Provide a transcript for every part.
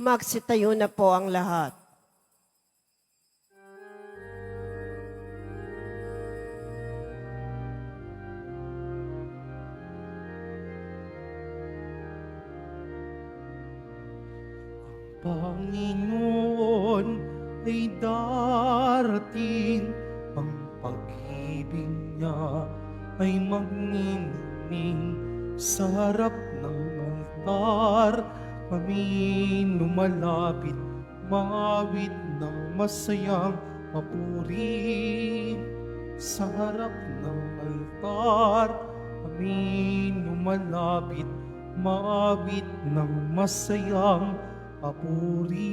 Magsitayo na po ang lahat. Panginoon ay darating, ang pag-ibig niya ay magniningning sa harap ng altar. Kami lumalapit, maawit ng masayang papuri. Sa harap ng altar, kami lumalapit, maawit ng masayang papuri.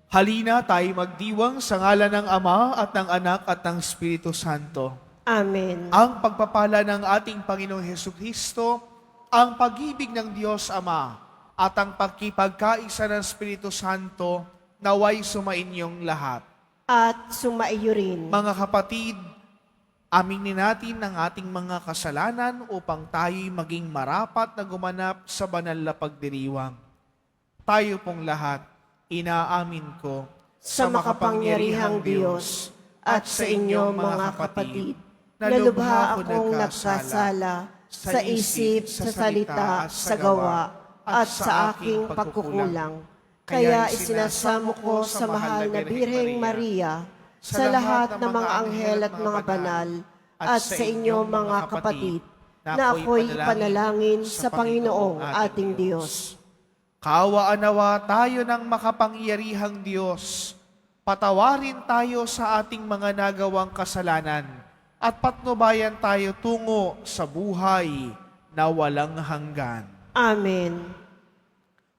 Halina tayo magdiwang sa ngalan ng Ama at ng Anak at ng Espiritu Santo. Amen. Ang pagpapala ng ating Panginoong Hesukristo, ang pag-ibig ng Diyos Ama, at ang pagkipagkaisa ng Espiritu Santo naway sumainyong lahat. At sumaiyo rin. Mga kapatid, aminin natin ang ating mga kasalanan upang tayo'y maging marapat na gumanap sa banal na pagdiriwang. Tayo pong lahat, inaamin ko Sa makapangyarihang Diyos at sa inyo mga kapatid, na lubha akong nagkasala sa isip, sa salita, sa gawa, at sa aking pagkukulang. Kaya isinasamo ko sa mahal na Birheng Maria, sa lahat ng mga anghel at mga banal, at sa inyo mga kapatid, na ako'y panalangin sa Panginoong ating Diyos. Kaawaan nawa tayo ng makapangyarihang Diyos. Patawarin tayo sa ating mga nagawang kasalanan at patnubayan tayo tungo sa buhay na walang hanggan. Amen.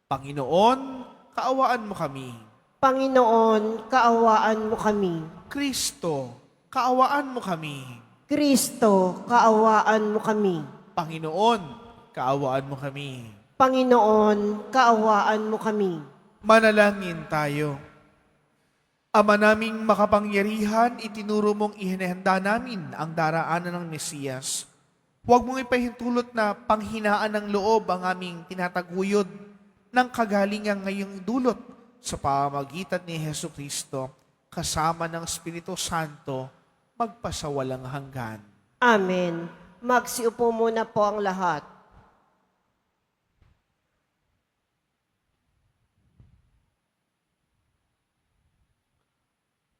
Panginoon, kaawaan mo kami. Panginoon, kaawaan mo kami. Kristo, kaawaan mo kami. Kristo, kaawaan mo kami. Panginoon, kaawaan mo kami. Panginoon, kaawaan mo kami. Manalangin tayo. Ama naming makapangyarihan, itinuro mong ihinahanda namin ang daraanan ng Mesiyas. Huwag mong ipahintulot na panghinaan ng loob ang aming tinataguyod ng kagalingan ngayong dulot sa pamamagitan ni Hesukristo, kasama ng Espiritu Santo, magpasawalang hanggan. Amen. Magsiupo muna po ang lahat.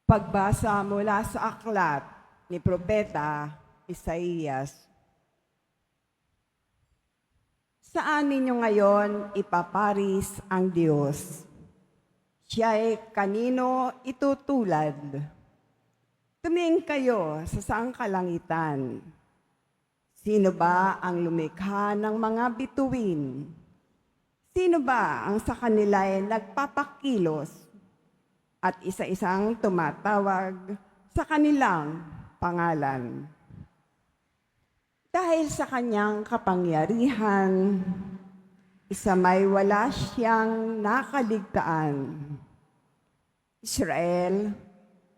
Pagbasa mula sa aklat ni Propeta Isaías. Saan ninyo ngayon ipaparis ang Diyos? Siya'y kanino itutulad? Tumingin kayo sa sangkalangitan. Sino ba ang lumikha ng mga bituin? Sino ba ang sa kanila'y nagpapakilos at isa-isang tumatawag sa kanilang pangalan? Dahil sa kanyang kapangyarihan, isa may wala siyang nakaligtaan. Israel,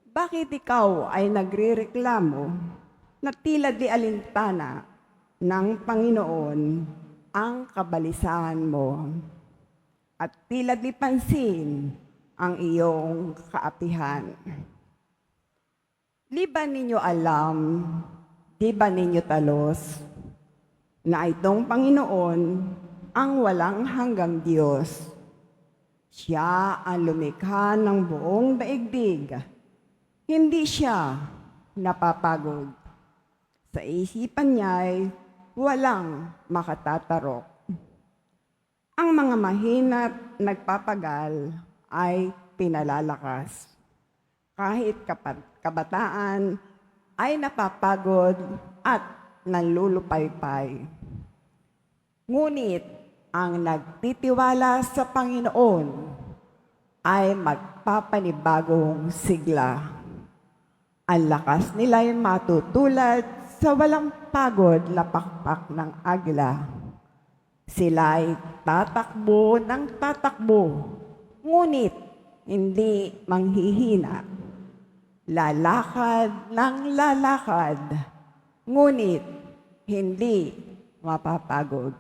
bakit ikaw ay nagrereklamo na tila di alintana ng Panginoon ang kabalisahan mo at tila di pansin ang iyong kaapihan? Di ba ninyo alam, di ba ninyo talos, na itong Panginoon ang walang hanggang Diyos? Siya ang lumikha ng buong daigdig. Hindi siya napapagod. Sa isipan niya'y walang makatatarok. Ang mga mahina't nagpapagal ay pinalalakas. Kahit kabataan ay napapagod at nanlulupaypay. Ngunit ang nagtitiwala sa Panginoon ay magpapanibagong sigla. Ang lakas nila'y matutulad sa walang pagod na pakpak ng agila. Sila'y tatakbo ng tatakbo, ngunit hindi manghihina. Lalakad ng lalakad, ngunit hindi mapapagod.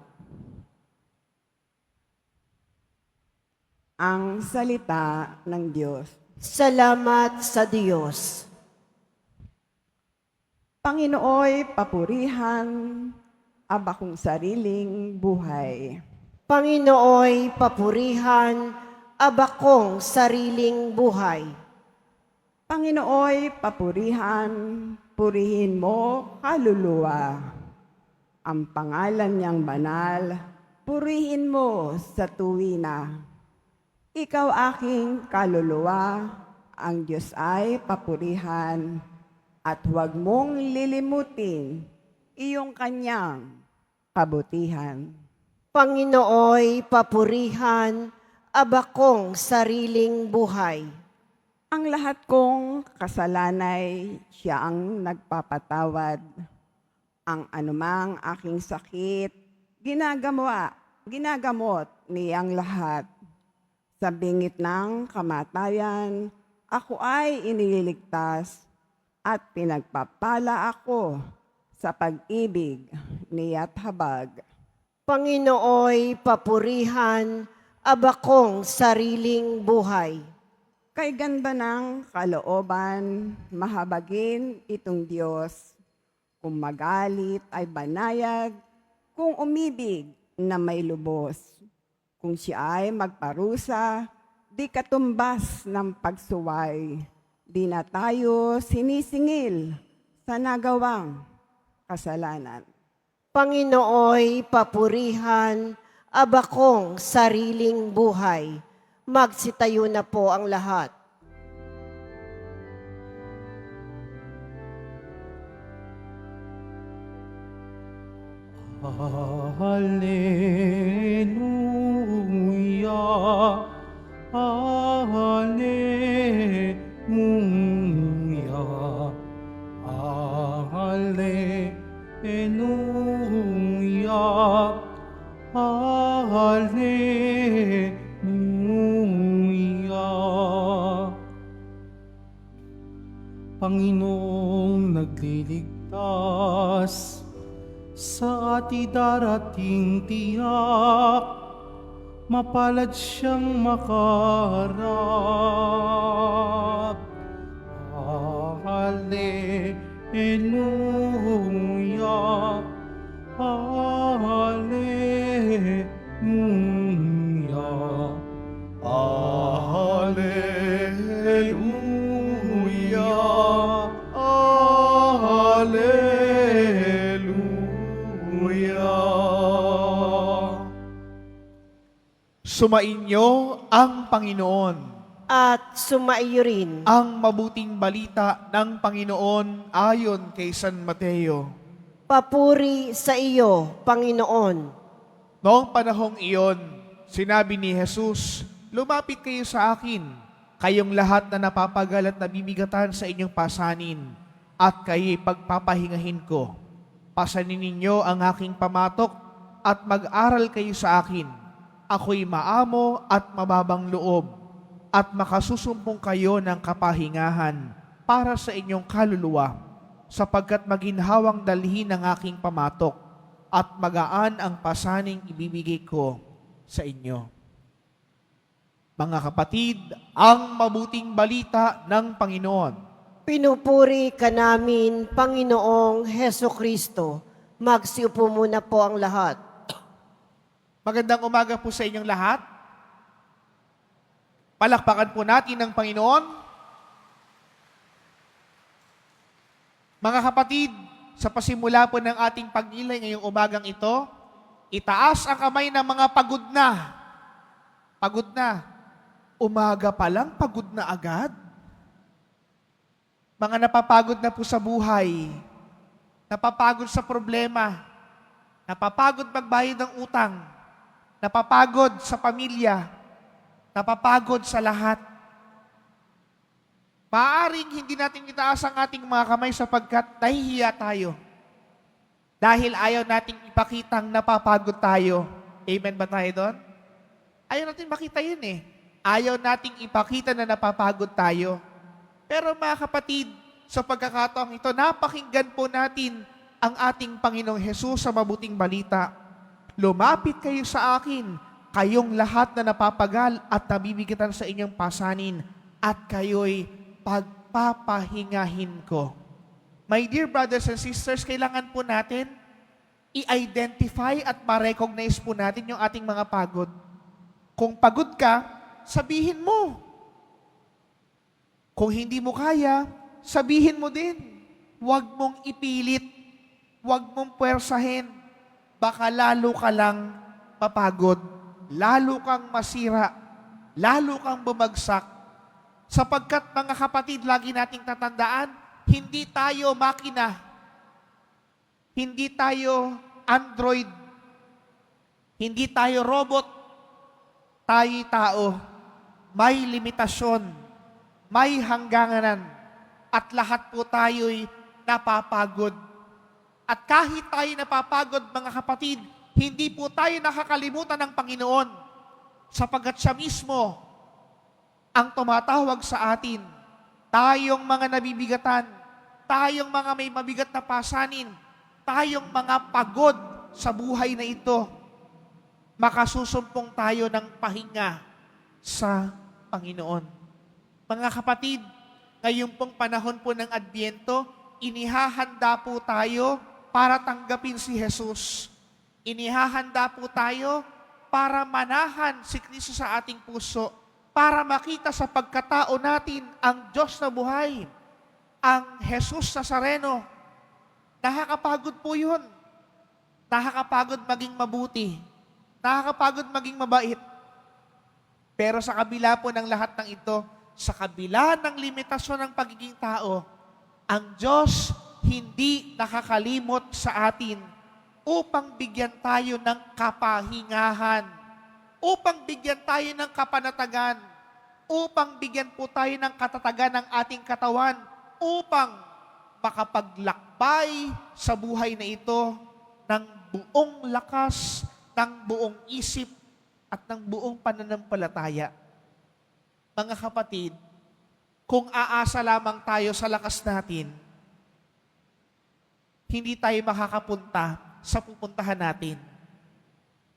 ang salita ng Diyos. Salamat sa Diyos. Panginooy papurihan, aba kong sariling buhay. Panginooy papurihan, abakong sariling buhay. Panginooy papurihan, purihin mo kaluluwa. Ang pangalan niyang banal, purihin mo sa tuwina. Ikaw aking kaluluwa, ang Diyos ay papurihan, at huwag mong lilimutin iyong kanyang kabutihan. Panginooy papurihan, abakong sariling buhay. Ang lahat kong kasalanay, siya ang nagpapatawad. Ang anumang aking sakit, ginagamot niyang lahat. Sa bingit ng kamatayan, ako ay iniligtas at pinagpapala ako sa pag-ibig niya't habag. Panginooy papurihan, abakong sariling buhay. Kay ganda ng kalooban, mahabagin itong Diyos. Kung magalit ay banayad, kung umibig na may lubos. Kung siya ay magparusa, di katumbas ng pagsuway. Di na tayo sinisingil sa nagawang kasalanan. Panginooy papurihan, abakong sariling buhay. Magsitayo na po ang lahat. Hallelujah, Hallelujah, Hallelujah, Hallelujah. Panginoong nagliligtas, sa ati darating tiyak, mapalad siyang makaharap. Hallelujah, Hallelujah, Hallelujah, Hallelujah. Sumainyo ang Panginoon. At sumaiyo rin. Ang mabuting balita ng Panginoon ayon kay San Mateo. Papuri sa iyo, Panginoon. Noong panahong iyon, sinabi ni Jesus, "Lumapit kayo sa akin, kayong lahat na napapagal at nabibigatan sa inyong pasanin, at kayo'y pagpapahingahin ko. Pasanin ninyo ang aking pamatok at mag-aral kayo sa akin. Ako'y maamo at mababang loob, at makasusumpong kayo ng kapahingahan para sa inyong kaluluwa, sapagkat maginhawang dalhin ang aking pamatok at magaan ang pasaning ibibigay ko sa inyo." Mga kapatid, ang mabuting balita ng Panginoon. Pinupuri ka namin, Panginoong Heso Kristo. Magsiupo muna po ang lahat. Magandang umaga po sa inyong lahat. Palakpakan po natin ang Panginoon. Mga kapatid, sa pasimula po ng ating pagnilay ngayong umagang ito, itaas ang kamay ng mga pagod na. Pagod na. Umaga pa lang, pagod na agad. Mga napapagod na po sa buhay, napapagod sa problema, napapagod magbayad ng utang, napapagod sa pamilya, napapagod sa lahat. Maaaring hindi natin itaas ang ating mga kamay sapagkat nahihiya tayo. Dahil ayaw nating ipakitang napapagod tayo. Amen ba tayo doon? Ayaw natin makita yun eh. Ayaw nating ipakita na napapagod tayo. Pero mga kapatid, sa pagkakataong ito, napakinggan po natin ang ating Panginoong Hesus sa mabuting balita. Lumapit kayo sa akin, kayong lahat na napapagal at nabibigatan sa inyong pasanin, at kayo'y pagpapahingahin ko. My dear brothers and sisters, kailangan po natin i-identify at ma-recognize po natin yung ating mga pagod. Kung pagod ka, sabihin mo. Kung hindi mo kaya, sabihin mo din. Huwag mong ipilit. Huwag mong puwersahin. Baka lalo ka lang mapagod. Lalo kang masira. Lalo kang bumagsak. Sapagkat mga kapatid, lagi nating tatandaan, hindi tayo makina. Hindi tayo android. Hindi tayo robot. Tayo'y tao. May limitasyon. May hangganan. At lahat po tayo'y napapagod. At kahit tayo napapagod, mga kapatid, hindi po tayo nakakalimutan ng Panginoon. Sapagkat siya mismo ang tumatawag sa atin. Tayong mga nabibigatan, tayong mga may mabigat na pasanin, tayong mga pagod sa buhay na ito, makasusumpong tayo ng pahinga sa Panginoon. Mga kapatid, ngayong pong panahon po ng Adbyento, inihahanda po tayo para tanggapin si Jesus. Inihahanda po tayo para manahan si Kristo sa ating puso, para makita sa pagkatao natin ang Diyos na buhay, ang Jesus Nazareno. Nakakapagod po yun. Nakakapagod maging mabuti. Nakakapagod maging mabait. Pero sa kabila po ng lahat ng ito, sa kabila ng limitasyon ng pagiging tao, ang Diyos hindi nakakalimot sa atin upang bigyan tayo ng kapahingahan, upang bigyan tayo ng kapanatagan, upang bigyan po tayo ng katatagan ng ating katawan, upang makapaglakbay sa buhay na ito ng buong lakas, ng buong isip, at ng buong pananampalataya. Mga kapatid, kung aasa lamang tayo sa lakas natin, hindi tayo makakapunta sa pupuntahan natin.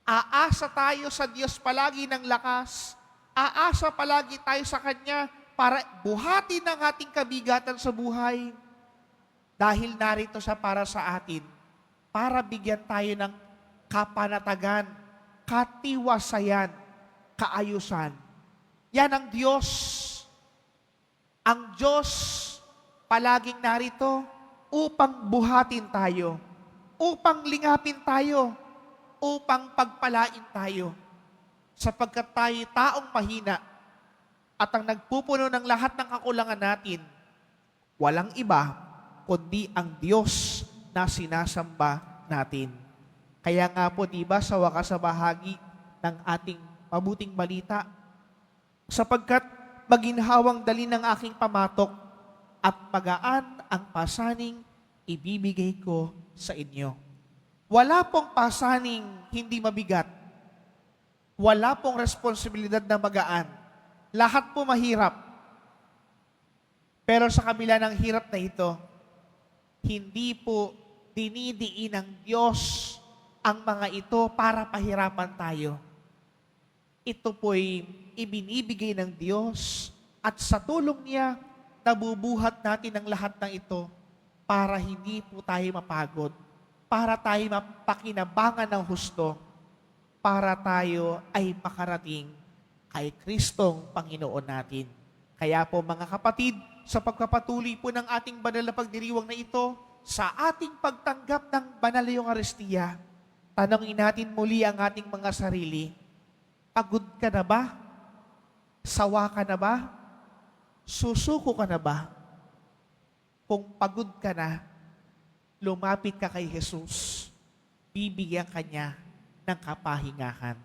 Aasa tayo sa Diyos palagi ng lakas. Aasa palagi tayo sa Kanya para buhatin ang ating kabigatan sa buhay. Dahil narito siya para sa atin, para bigyan tayo ng kapanatagan, katiwasayan, kaayusan. Yan ang Diyos. Ang Diyos palaging narito upang buhatin tayo, upang lingapin tayo, upang pagpalain tayo. Sapagkat tayo taong mahina at ang nagpupuno ng lahat ng kakulangan natin, walang iba kundi ang Diyos na sinasamba natin. Kaya nga po, diba, sa wakas sa bahagi ng ating mabuting balita, sapagkat maginhawang dali ng aking pamatok at magaan ang pasaning ibibigay ko sa inyo. Wala pong pasaning hindi mabigat. Wala pong responsibilidad na magaan. Lahat po mahirap. Pero sa kabila ng hirap na ito, hindi po dinidiin ng Diyos ang mga ito para pahirapan tayo. Ito po'y ibinibigay ng Diyos at sa tulong niya, nabubuhat natin ang lahat ng ito para hindi po tayo mapagod, para tayo mapakinabangan ng husto, para tayo ay makarating kay Kristong Panginoon natin. Kaya po mga kapatid, sa pagpapatuloy po ng ating banal na pagdiriwang na ito, sa ating pagtanggap ng banal na Eucharistia, tanongin natin muli ang ating mga sarili, pagod ka na ba? Sawa ka na ba? Susuko ka na ba? Kung pagod ka na, lumapit ka kay Jesus. Bibigyan ka niya ng kapahingahan.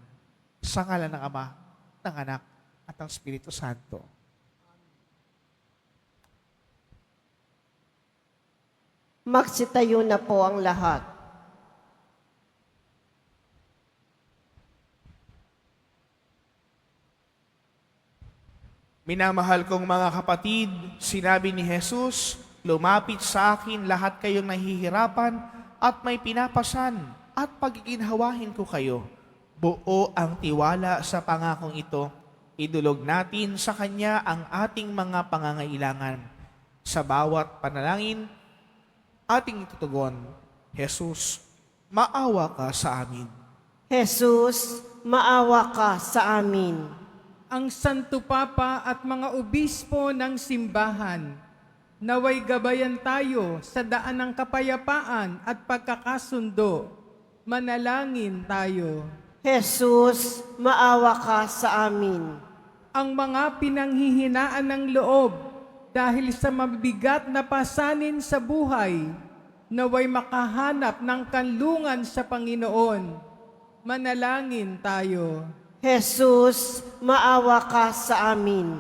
Sa ngalan ng Ama, ng Anak, at ng Espiritu Santo. Magsitayo na po ang lahat. Minamahal kong mga kapatid, sinabi ni Jesus, lumapit sa akin lahat kayong nahihirapan at may pinapasan at pagiginhawahin ko kayo. Buo ang tiwala sa pangakong ito. Idulog natin sa Kanya ang ating mga pangangailangan. Sa bawat panalangin, ating itutugon, Jesus, maawa ka sa amin. Jesus, maawa ka sa amin. Ang Santo Papa at mga obispo ng simbahan, naway gabayan tayo sa daan ng kapayapaan at pagkakasundo. Manalangin tayo. Jesus, maawa ka sa amin. Ang mga pinanghihinaan ng loob dahil sa mabigat na pasanin sa buhay, naway makahanap ng kanlungan sa Panginoon. Manalangin tayo. Jesus, maawa ka sa amin.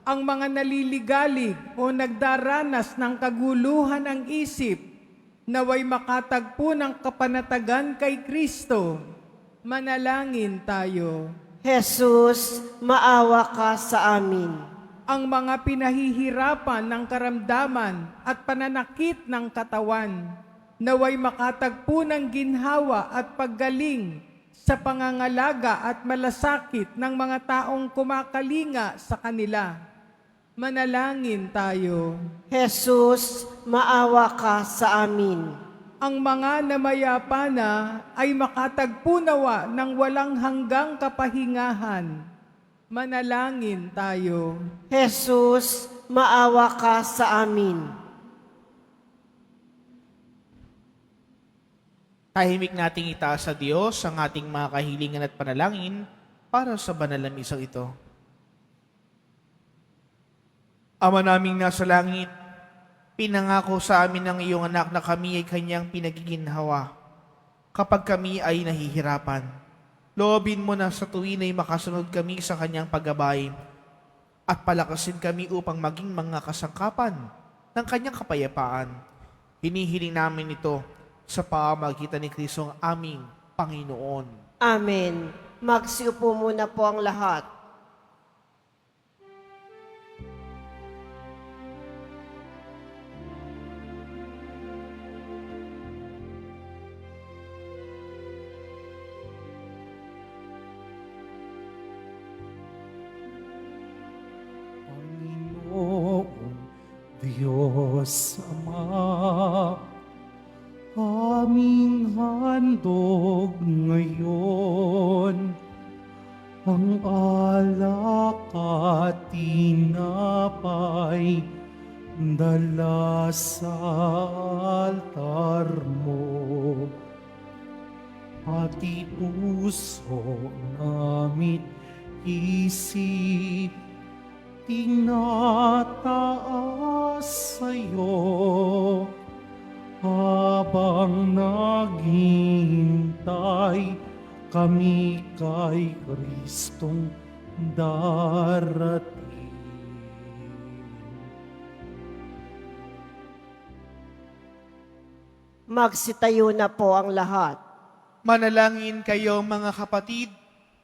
Ang mga naliligalig o nagdaranas ng kaguluhan ng isip, naway makatagpo ng kapanatagan kay Kristo. Manalangin tayo. Jesus, maawa ka sa amin. Ang mga pinahihirapan ng karamdaman at pananakit ng katawan, naway makatagpo ng ginhawa at paggaling sa pangangalaga at malasakit ng mga taong kumakalinga sa kanila. Manalangin tayo. Jesus, maawa ka sa amin. Ang mga namayapa na ay makatagpo nawa ng walang hanggang kapahingahan. Manalangin tayo. Jesus, maawa ka sa amin. Tahimik nating itaas sa Diyos ang ating mga kahilingan at panalangin para sa banal na misang ito. Ama naming nasa langit, pinangako sa amin ng iyong anak na kami ay kanyang pinagiginhawa. Kapag kami ay nahihirapan, loobin mo na sa tuwin ay makasunod kami sa kanyang paggabay at palakasin kami upang maging mga kasangkapan ng kanyang kapayapaan. Hinihiling namin ito sa pamamagitan ni Kristo ang aming Panginoon. Amen. Magsiupo muna po ang lahat. Panginoong Diyos Ama, aming handog ngayon ang alak at tinapay dala sa altar mo. Pati puso namin isip tinataas sa'yo habang naghihintay kami kay Kristong darating. Magsitayo na po ang lahat. Manalangin kayo mga kapatid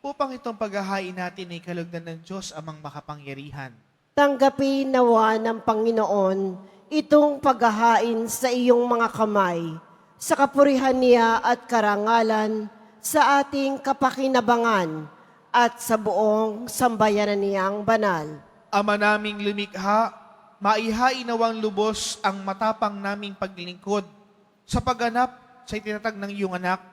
upang itong paghahain natin ay kalugdan ng Diyos amang makapangyarihan. Tanggapin nawa ng Panginoon itong paghahain sa iyong mga kamay, sa kapurihan niya at karangalan, sa ating kapakinabangan, at sa buong sambayanan niyang banal. Ama naming lumikha, maihain nawang lubos ang matapang naming paglilingkod sa pagganap sa itinatag ng iyong anak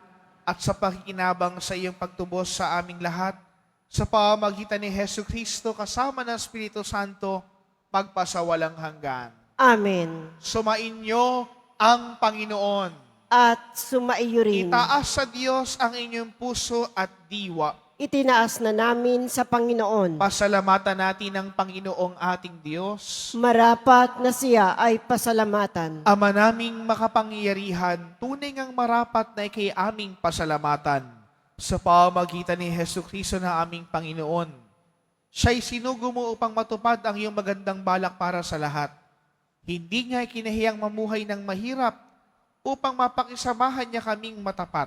at sa pakikinabang sa iyong pagtubos sa aming lahat, sa pamamagitan ni Hesu Kristo kasama ng Espiritu Santo, magpasawalang hanggan. Amen. Sumainyo ang Panginoon. At sumaiyo rin. Itaas sa Diyos ang inyong puso at diwa. Itinaas na namin sa Panginoon. Pasalamatan natin ang Panginoong ating Diyos. Marapat na siya ay pasalamatan. Ama naming makapangyarihan, tunay ngang marapat na ikay aming pasalamatan sa pamamagitan ni Hesu Kristo na aming Panginoon. Siya'y sinugo mo upang matupad ang iyong magandang balak para sa lahat. Hindi niya kinahiyang mamuhay ng mahirap upang mapakisamahan niya kaming matapat.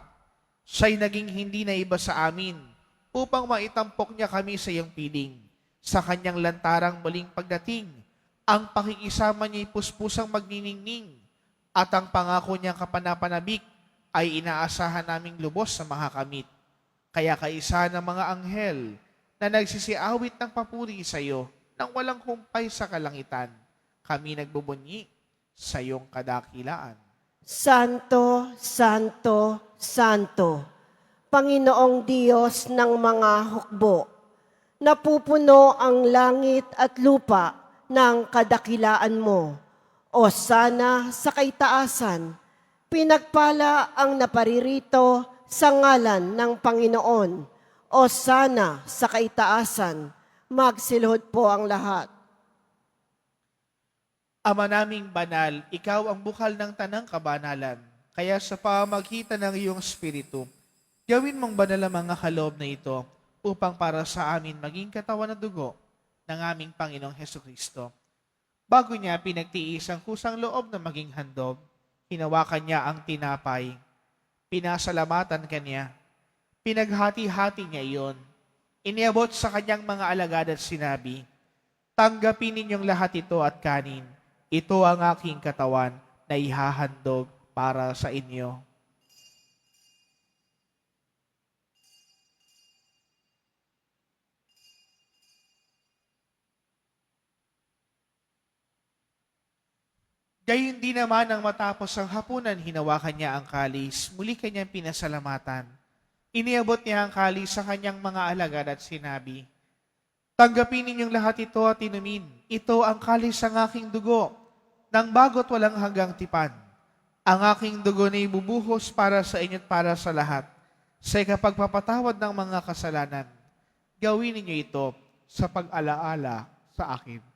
Siya'y naging hindi na iba sa amin upang maitampok niya kami sa iyong piling. Sa kanyang lantarang muling pagdating, ang pakikisama niya'y puspusang magniningning at ang pangako niyang kapanapanabik ay inaasahan naming lubos sa makakamit. Kaya kaisa ng mga anghel na nagsisiawit ng papuri sa iyo nang walang humpay sa kalangitan, kami nagbubunyi sa iyong kadakilaan. Santo, Santo, Santo, Panginoong Diyos ng mga hukbo, napupuno ang langit at lupa ng kadakilaan mo. O sana sa kaitaasan, pinagpala ang naparirito sa ngalan ng Panginoon. O sana sa kaitaasan, magsilhod po ang lahat. Ama naming banal, ikaw ang bukal ng tanang kabanalan. Kaya sa pamagitan ng iyong Espiritu, gawin mong banal ang mga kaloob na ito upang para sa amin maging katawan at dugo ng aming Panginoong Hesukristo. Bago niya pinagtiis ang kusang loob na maging handog, hinawakan niya ang tinapay, pinasalamatan kanya, pinaghati-hati niya iyon, iniabot sa kanyang mga alagad at sinabi, tanggapin ninyong lahat ito at kanin. Ito ang aking katawan na ihahandog para sa inyo. Gayun din naman ang matapos ang hapunan, hinawakan niya ang kalis, muli kanyang pinasalamatan. Iniabot niya ang kalis sa kanyang mga alagad at sinabi, tanggapin ninyong lahat ito at inumin. Ito ang kalis ng aking dugo, ng bago't walang hanggang tipan. Ang aking dugo na ibubuhos para sa inyo at para sa lahat, sa ikapagpapatawad ng mga kasalanan. Gawin ninyo ito sa pag-alaala sa akin.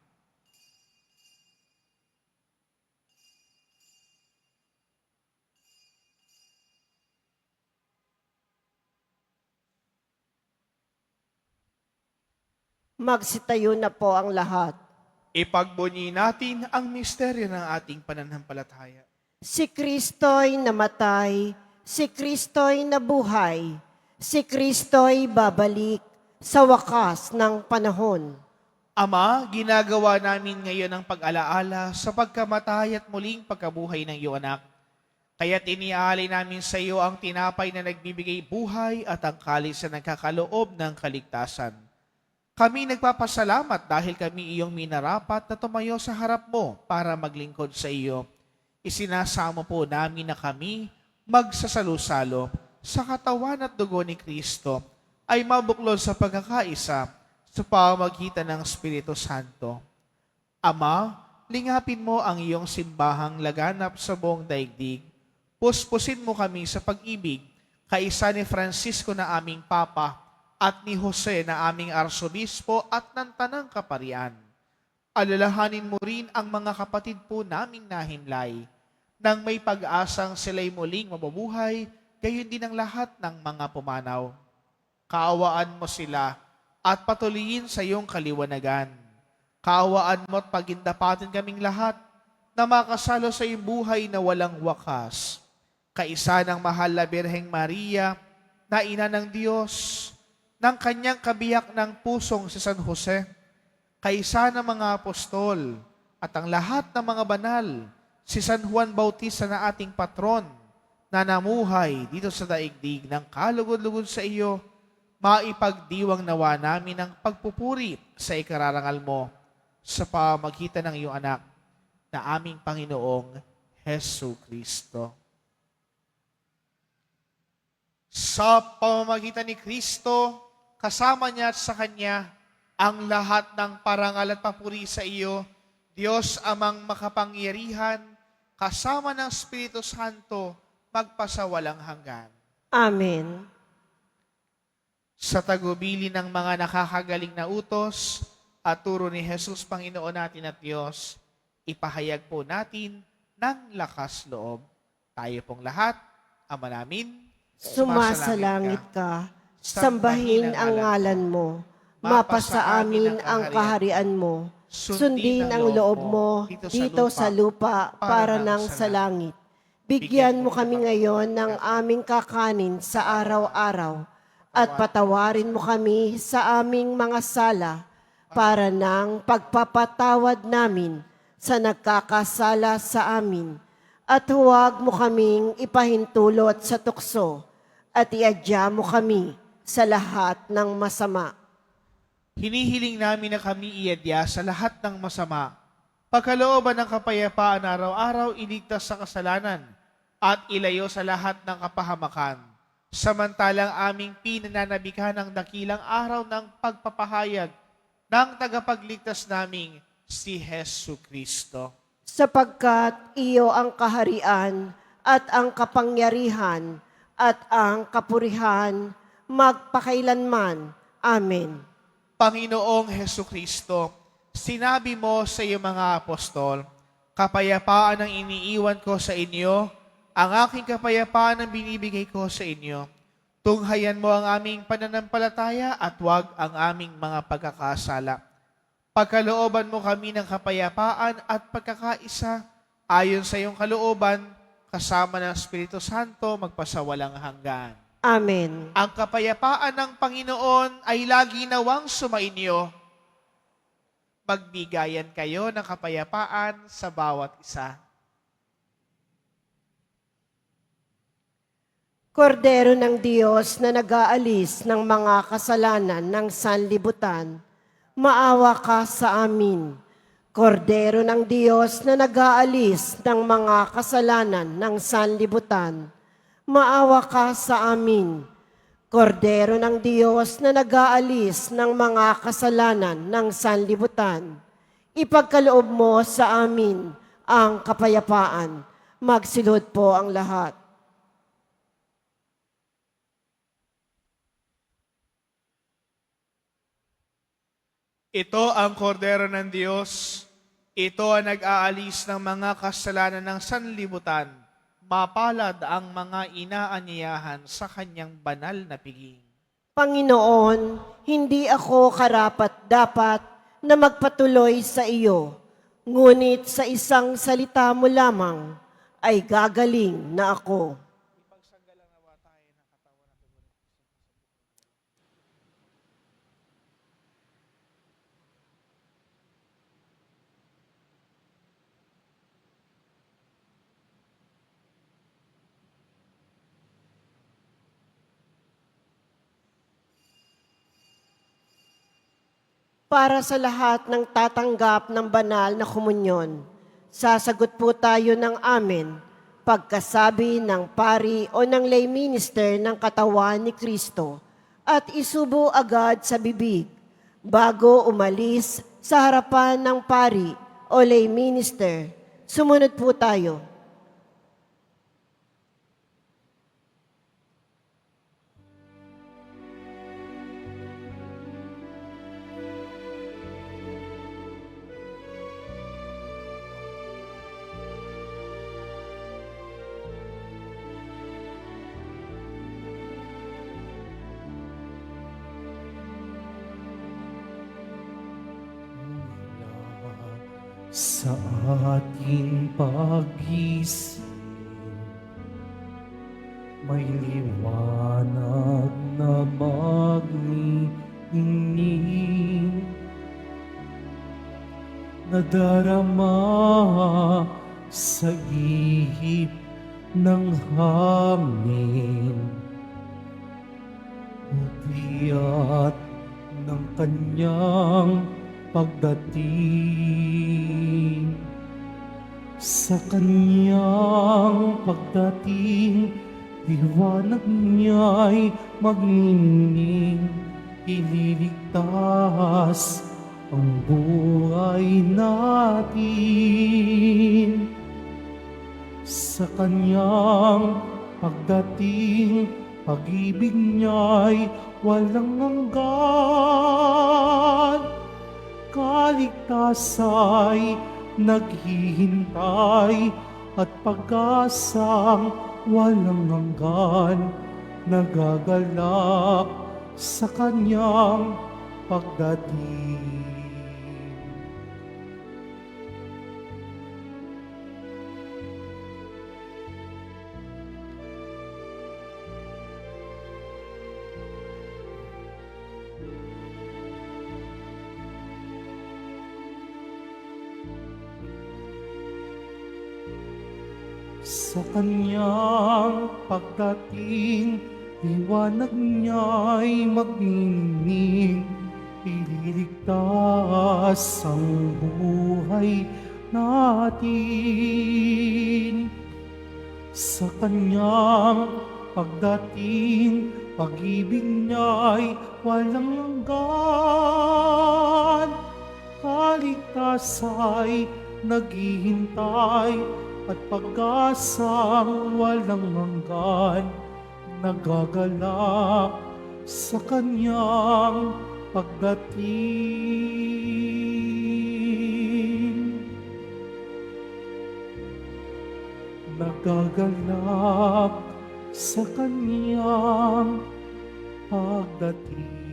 Magsitayo na po ang lahat. Ipagbunyi natin ang misteryo ng ating pananampalataya. Si Kristo'y namatay, si Kristo'y nabuhay, si Kristo'y babalik sa wakas ng panahon. Ama, ginagawa namin ngayon ang pag-alaala sa pagkamatay at muling pagkabuhay ng iyong anak. Kaya't iniaalay namin sa iyo ang tinapay na nagbibigay buhay at ang kalis na nagkakaloob ng kaligtasan. Kami nagpapasalamat dahil kami iyong minarapat na tumayo sa harap mo para maglingkod sa iyo. Isinasamo po namin na kami magsasalo-salo sa katawan at dugo ni Kristo ay mabuklod sa pagkakaisa sa pamamagitan ng Espiritu Santo. Ama, lingapin mo ang iyong simbahang laganap sa buong daigdig. Puspusin mo kami sa pag-ibig, kaisa ni Francisco na aming Papa, at ni Jose na aming Arsobispo at ng Tanang Kaparian. Alalahanin mo rin ang mga kapatid po naming nahimlay, nang may pag-asang sila'y muling mabubuhay, gayon din ang lahat ng mga pumanaw. Kaawaan mo sila at patuloyin sa iyong kaliwanagan. Kaawaan mo at pagindapatin kaming lahat na makasalo sa iyong buhay na walang wakas. Kaisa ng mahal na Birheng Maria, na ina ng Diyos, ng kanyang kabiyak ng pusong si San Jose, kaisa ng mga apostol, at ang lahat ng mga banal, si San Juan Bautista na ating patron, na namuhay dito sa daigdig ng kalugod-lugod sa iyo, maipagdiwang nawa namin ang pagpupuri sa ikararangal mo sa pamagitan ng iyong anak na aming Panginoong Hesu Kristo. Sa pamamagitan ni Kristo, kasama niya at sa Kanya, ang lahat ng parangal at papuri sa iyo, Diyos amang makapangyarihan, kasama ng Espiritu Santo, magpasawalang hanggan. Amen. Sa tagubili ng mga nakakagaling na utos at turo ni Jesus, Panginoon natin at Diyos, ipahayag po natin ng lakas loob. Tayo pong lahat, Ama namin, Sumasalangit ka, sambahin ang ngalan mo, mapasa amin ang kaharian mo, sundin ang loob mo dito sa lupa para nang sa langit. Bigyan mo kami ngayon ng aming kakanin sa araw-araw at patawarin mo kami sa aming mga sala para nang pagpapatawad namin sa nagkakasala sa amin. At huwag mo kaming ipahintulot sa tukso at iadya mo kami sa lahat ng masama. Hinihiling namin na kami iadya sa lahat ng masama. Pagkalooban ng kapayapaan araw-araw, iligtas sa kasalanan at ilayo sa lahat ng kapahamakan. Samantalang aming pinananabikan ang dakilang araw ng pagpapahayag ng tagapagligtas naming si Hesu Kristo. Sapagkat iyo ang kaharian at ang kapangyarihan at ang kapurihan magpakailanman. Amen. Panginoong Hesu Kristo, sinabi mo sa iyong mga apostol, kapayapaan ang iniiwan ko sa inyo, ang aking kapayapaan ang binibigay ko sa inyo. Tunghayan mo ang aming pananampalataya at huwag ang aming mga pagkakasala. Pagkalooban mo kami ng kapayapaan at pagkakaisa, ayon sa iyong kalooban, kasama ng Espiritu Santo, magpasawalang hanggan. Amen. Ang kapayapaan ng Panginoon ay lagi nawang sumainyo. Magbigayan kayo ng kapayapaan sa bawat isa. Kordero ng Diyos na nag-aalis ng mga kasalanan ng sanlibutan, maawa ka sa amin. Kordero ng Diyos na nag-aalis ng mga kasalanan ng sanlibutan, maawa ka sa amin. Kordero ng Diyos na nag-aalis ng mga kasalanan ng sanlibutan, ipagkaloob mo sa amin ang kapayapaan. Magsilod po ang lahat. Ito ang kordero ng Diyos. Ito ang nag-aalis ng mga kasalanan ng sanlibutan. Mapalad ang mga inaanyayahan sa kanyang banal na piging. Panginoon, hindi ako karapat-dapat na magpatuloy sa iyo, ngunit sa isang salita mo lamang ay gagaling na ako. Para sa lahat ng tatanggap ng banal na komunyon, sasagot po tayo ng amen pagkasabi ng pari o ng lay minister ng katawan ni Kristo at isubo agad sa bibig bago umalis sa harapan ng pari o lay minister. Sumunod po tayo. Sa ating pag-isip, may liwanag na magnining, nadarama sa ihip ng hangin, hutiat ng kanyang pagdating. Sa kanyang pagdating, liwanag niya'y magnining, ililigtas ang buhay natin. Sa kanyang pagdating, pag-ibig niya'y walang hanggan. Kaligtasa'y naghihintay at pag-asang walang hanggan, nagagalak sa kanyang pagdating. Sa kanyang pagdating, liwanag niya'y magniningning, ililigtas ang buhay natin. Sa kanyang pagdating, pag-ibig niya'y walang hanggan. Kaligtasa'y naghihintay at pag-asang walang hanggan. Nagagalak sa kanyang pagdating. Nagagalak sa kanyang pagdating.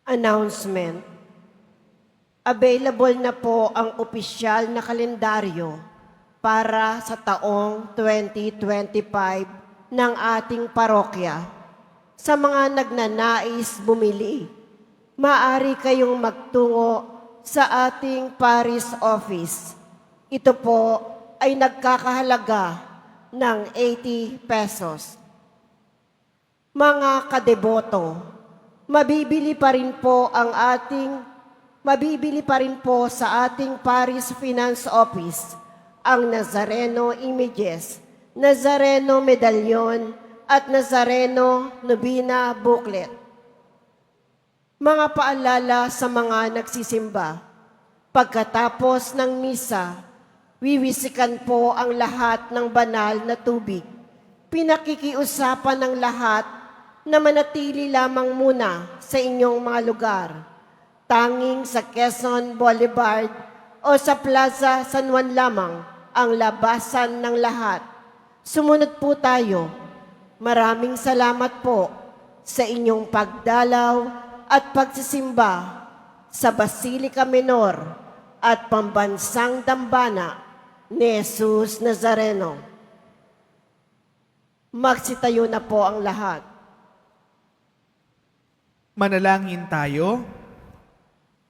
Announcement. Available na po ang opisyal na kalendaryo para sa taong 2025 ng ating parokya. Sa mga nagnanais bumili, maaari kayong magtungo sa ating parish office. Ito po ay nagkakahalaga ng 80 pesos. Mga kadeboto, mabibili pa rin po sa ating Parish Finance Office ang Nazareno Images, Nazareno Medallion at Nazareno Novena Booklet. Mga paalala sa mga nagsisimba. Pagkatapos ng misa, wiwisikan po ang lahat ng banal na tubig. Pinakikiusapan ng lahat na manatili lamang muna sa inyong mga lugar. Tanging sa Quezon Boulevard o sa Plaza San Juan lamang ang labasan ng lahat. Sumunod po tayo. Maraming salamat po sa inyong pagdalaw at pagsisimba sa Basilica Menor at Pambansang Dambana ni Jesus Nazareno. Magsitayo na po ang lahat. Manalangin tayo.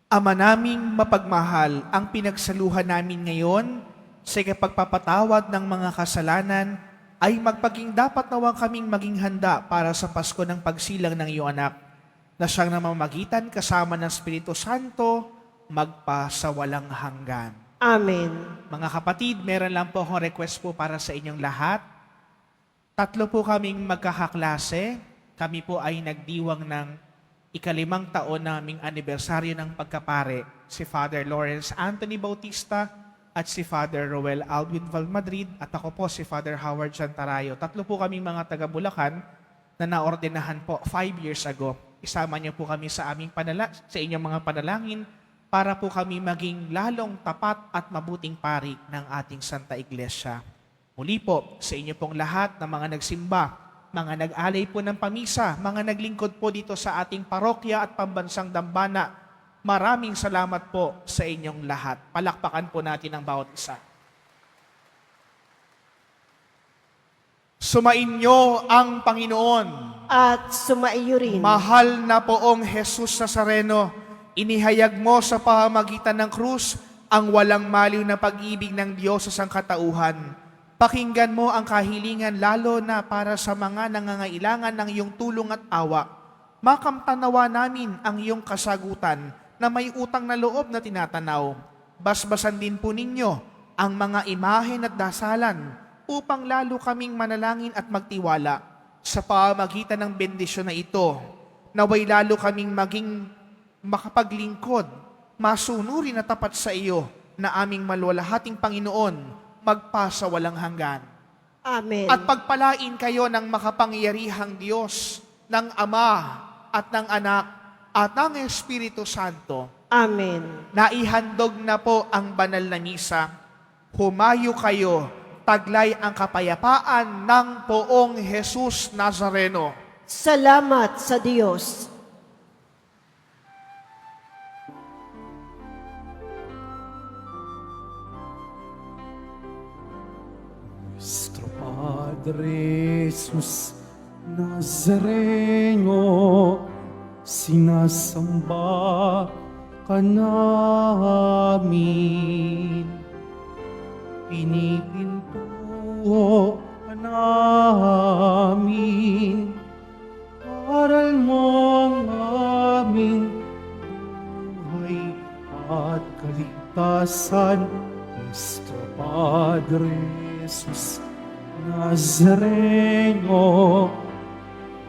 Ama naming mapagmahal, ang pinagsaluhan namin ngayon sa pagpapatawad ng mga kasalanan ay magpaging dapat nawang kaming maging handa para sa Pasko ng pagsilang ng iyong anak na siyang namamagitan kasama ng Espiritu Santo magpa sa walang hanggan. Amen. Mga kapatid, meron lang po akong request po para sa inyong lahat. 3 po kaming magkakaklase. Kami po ay nagdiwang ng ika-5 taon naming anibersaryo ng pagkapare, si Father Lawrence Anthony Bautista at si Father Roel Alvin Valmadrid at ako po si Father Howard Santarayo. 3 po kaming mga taga-Bulacan na naordenahan po 5 years ago. Isama niyo po kami sa sa inyong mga panalangin para po kami maging lalong tapat at mabuting pari ng ating Santa Iglesia. Muli po sa inyo pong lahat na mga nagsimba, mga nag-alay po ng pamisa, mga naglingkod po dito sa ating parokya at Pambansang Dambana, maraming salamat po sa inyong lahat. Palakpakan po natin ang bawat isa. Sumainyo ang Panginoon. At sumaiyo rin. Mahal na poong Jesus Nazareno, inihayag mo sa pamamagitan ng krus ang walang maliw na pag-ibig ng Diyos sa sangkatauhan. Pakinggan mo ang kahilingan lalo na para sa mga nangangailangan ng iyong tulong at awa. Makamtanawa namin ang iyong kasagutan na may utang na loob na tinatanaw. Basbasan din po ninyo ang mga imahen at dasalan upang lalo kaming manalangin at magtiwala sa pamamagitan ng bendisyon na ito. Naway lalo kaming maging makapaglingkod, masunurin na tapat sa iyo na aming malwalahating Panginoon, magpasa walang hanggan. Amen. At pagpalain kayo ng makapangyarihang Diyos, ng Ama at ng Anak at ng Espiritu Santo. Amen. Naihandog na po ang banal na misa. Humayo kayo, taglay ang kapayapaan ng poong Jesus Nazareno. Salamat sa Diyos. Nuestro Padre Jesus Nazareno, sinasamba ka namin. Pinipintuho ka namin. Aral mo ang aming buhay at kaligtasan. Nuestro Padre Jesus Nazareno,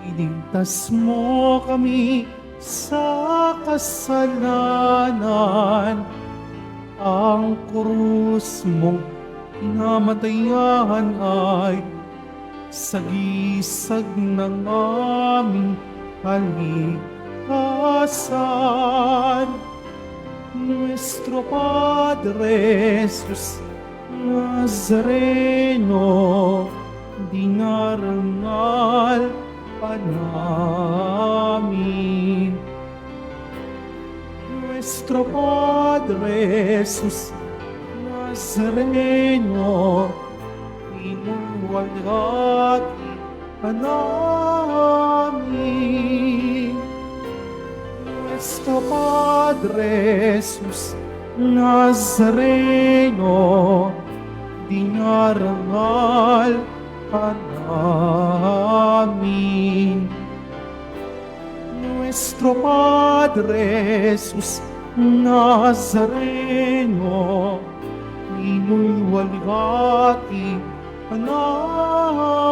iligtas mo kami sa kasalanan. Ang krus mong pinamatayan ay sagisag ng aming kaligtasan. Nuestro Padre Jesus Nazareno, dinarangal pa namin. Nuestro Padre Jesus Nazareno, inuwalhati ka namin. Nuestro Padre Jesus Nazareno, dinarangal ka namin. Nuestro Padre Jesus Nazareno, inuwalhati ka namin.